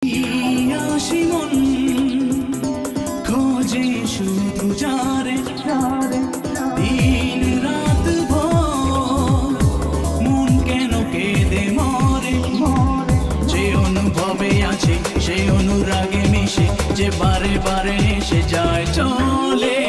আসি মন খোঁজে শুধু যারে দিন রাত ভোর মন কেন কেঁদে মরে যে অনুভবে আছে সে অনুরাগে মিশে যে বারে বারে এসে যায় চলে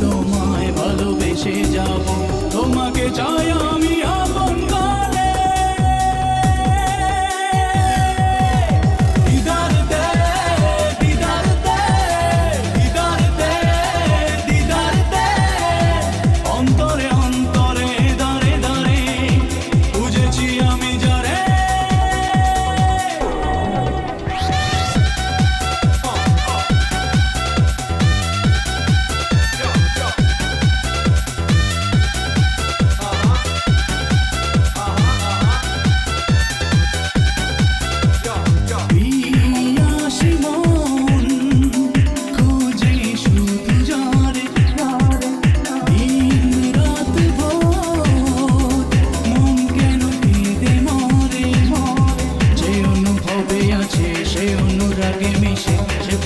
তোমায় ভালোবেসে যাব তোমাকে চাই আমি আপন করে দিদার দে দিদার দে দিদার দে দিদার দে অন্তরে অন্তরে দাঁড়ে দাঁড়ে বুঝেছি আমি যারে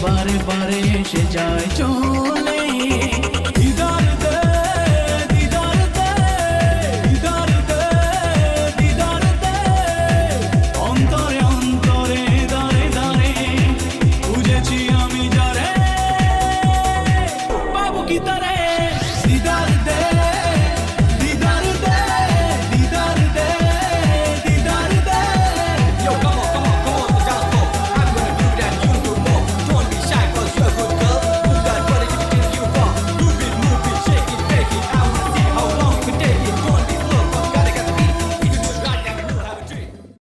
বারে বারে এসে যা